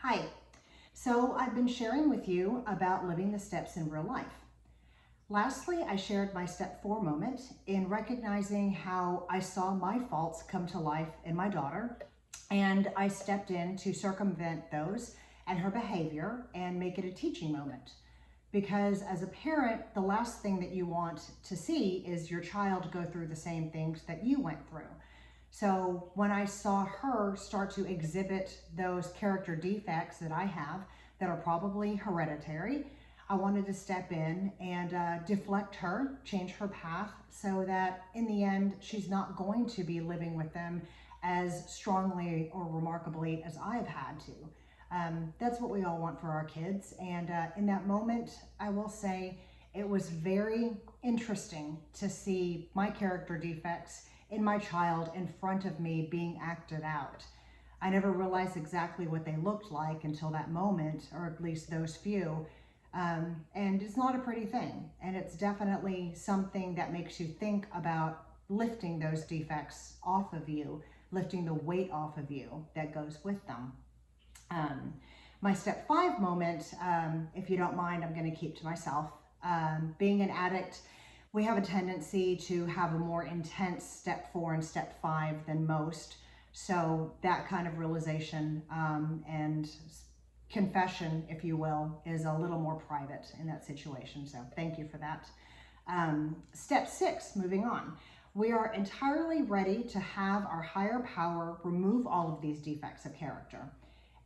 Hi. So I've been sharing with you about living the steps in real life. Lastly, I shared my step 4 moment in recognizing how I saw my faults come to life in my daughter, and I stepped in to circumvent those and her behavior and make it a teaching moment. Because as a parent, the last thing that you want to see is your child go through the same things that you went through. So when I saw her start to exhibit those character defects that I have that are probably hereditary, I wanted to step in and deflect her, change her path so that in the end, she's not going to be living with them as strongly or remarkably as I've had to. That's what we all want for our kids. And in that moment, I will say it was very interesting to see my character defects in my child in front of me being acted out. I never realized exactly what they looked like until that moment, or at least those few. And it's not a pretty thing. And it's definitely something that makes you think about lifting those defects off of you, lifting the weight off of you that goes with them. My step 5 moment, if you don't mind, I'm going to keep to myself. Being an addict, we have a tendency to have a more intense step 4 and step 5 than most. So that kind of realization and confession, if you will, is a little more private in that situation. So thank you for that. Step 6, moving on. We are entirely ready to have our higher power remove all of these defects of character.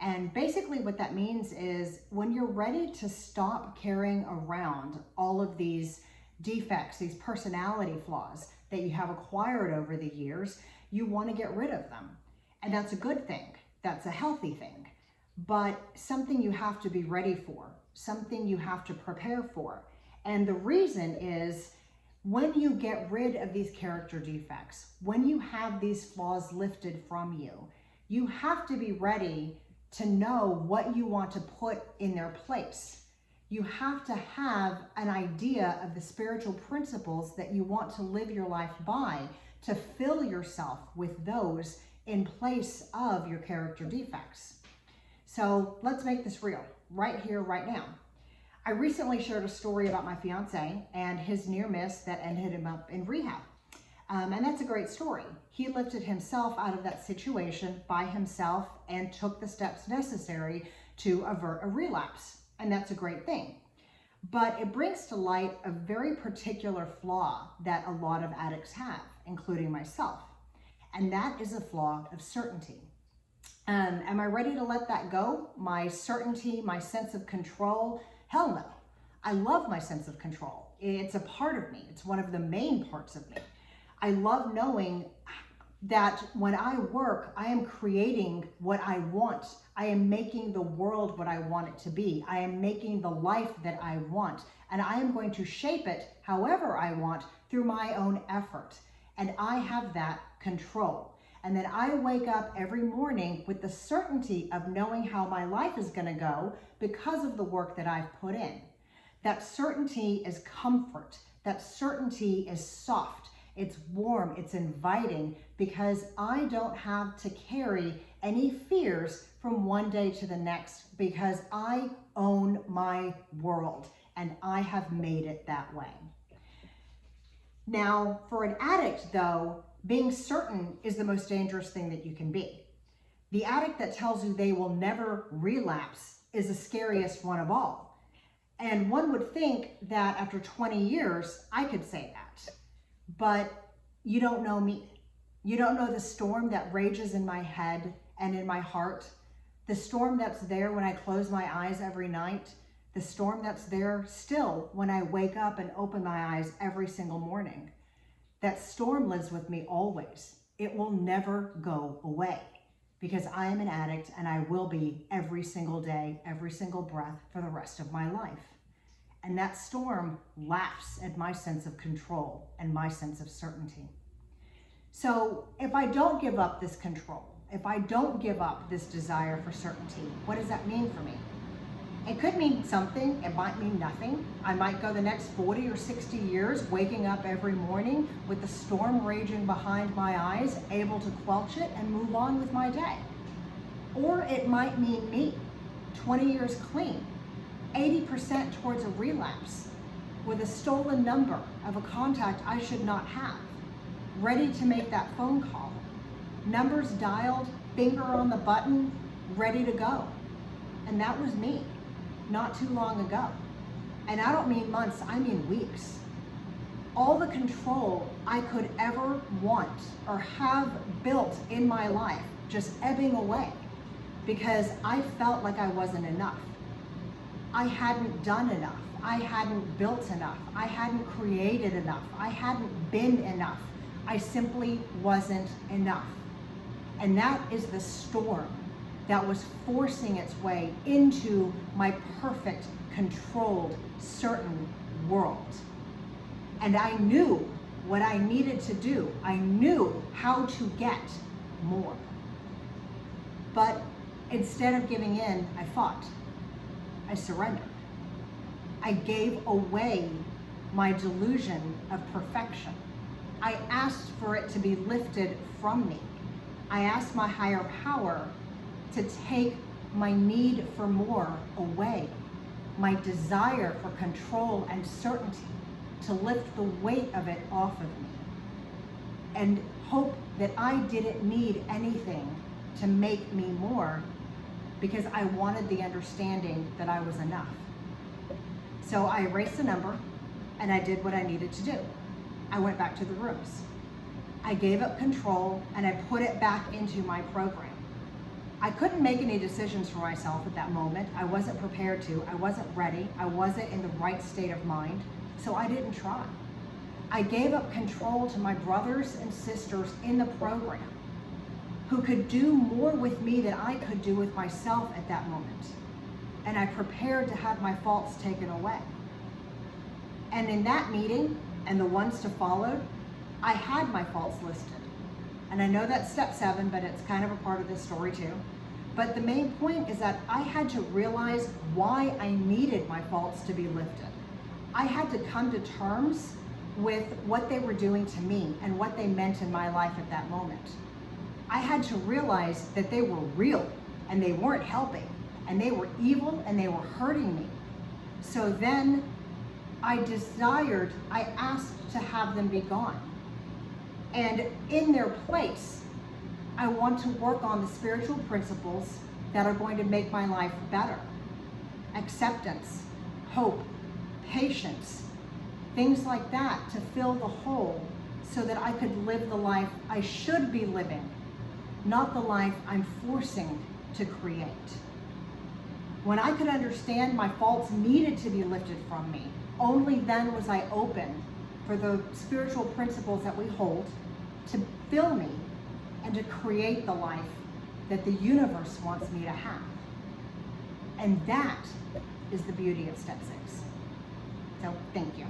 And basically what that means is when you're ready to stop carrying around all of these defects, these personality flaws that you have acquired over the years, you want to get rid of them. And that's a good thing. That's a healthy thing. But something you have to be ready for, something you have to prepare for. And the reason is when you get rid of these character defects, when you have these flaws lifted from you, you have to be ready to know what you want to put in their place. You have to have an idea of the spiritual principles that you want to live your life by to fill yourself with those in place of your character defects. So let's make this real, right here, right now. I recently shared a story about my fiance and his near miss that ended him up in rehab. And that's a great story. He lifted himself out of that situation by himself and took the steps necessary to avert a relapse. And that's a great thing. But it brings to light a very particular flaw that a lot of addicts have, including myself. And that is a flaw of certainty. Am I ready to let that go? My certainty, my sense of control? Hell no. I love my sense of control. It's a part of me. It's one of the main parts of me. I love knowing that when I work, I am creating what I want. I am making the world what I want it to be. I am making the life that I want. And I am going to shape it however I want through my own effort. And I have that control. And then I wake up every morning with the certainty of knowing how my life is going to go because of the work that I've put in. That certainty is comfort. That certainty is soft. It's warm, it's inviting, because I don't have to carry any fears from one day to the next because I own my world and I have made it that way. Now, for an addict though, being certain is the most dangerous thing that you can be. The addict that tells you they will never relapse is the scariest one of all. And one would think that after 20 years, I could say that. But you don't know me. You don't know the storm that rages in my head and in my heart, the storm that's there when I close my eyes every night, the storm that's there still when I wake up and open my eyes every single morning. That storm lives with me always. It will never go away because I am an addict and I will be every single day, every single breath for the rest of my life. And that storm laughs at my sense of control and my sense of certainty. So if I don't give up this control, if I don't give up this desire for certainty, what does that mean for me? It could mean something, it might mean nothing. I might go the next 40 or 60 years waking up every morning with the storm raging behind my eyes, able to quench it and move on with my day. Or it might mean me. 20 years clean, 80% towards a relapse, with a stolen number of a contact I should not have, ready to make that phone call, numbers dialed, finger on the button, ready to go. And that was me, not too long ago. And I don't mean months, I mean weeks. All the control I could ever want or have built in my life just ebbing away because I felt like I wasn't enough. I hadn't done enough. I hadn't built enough. I hadn't created enough. I hadn't been enough. I simply wasn't enough. And that is the storm that was forcing its way into my perfect, controlled, certain world. And I knew what I needed to do. I knew how to get more. But instead of giving in, I fought. I surrendered. I gave away my delusion of perfection. I asked for it to be lifted from me. I asked my higher power to take my need for more away, my desire for control and certainty, to lift the weight of it off of me, and hope that I didn't need anything to make me more, because I wanted the understanding that I was enough. So I erased the number and I did what I needed to do. I went back to the rooms. I gave up control and I put it back into my program. I couldn't make any decisions for myself at that moment. I wasn't prepared to. I wasn't ready. I wasn't in the right state of mind, so I didn't try. I gave up control to my brothers and sisters in the program who could do more with me than I could do with myself at that moment. And I prepared to have my faults taken away. And in that meeting, and the ones to follow, I had my faults listed. And I know that's step 7, but it's kind of a part of this story too. But the main point is that I had to realize why I needed my faults to be lifted. I had to come to terms with what they were doing to me and what they meant in my life at that moment. I had to realize that they were real and they weren't helping, and they were evil and they were hurting me. So then I asked to have them be gone. And in their place, I want to work on the spiritual principles that are going to make my life better. Acceptance, hope, patience, things like that to fill the hole so that I could live the life I should be living, not the life I'm forcing to create. When I could understand my faults needed to be lifted from me, only then was I open for the spiritual principles that we hold to fill me and to create the life that the universe wants me to have. And that is the beauty of step 6. So thank you.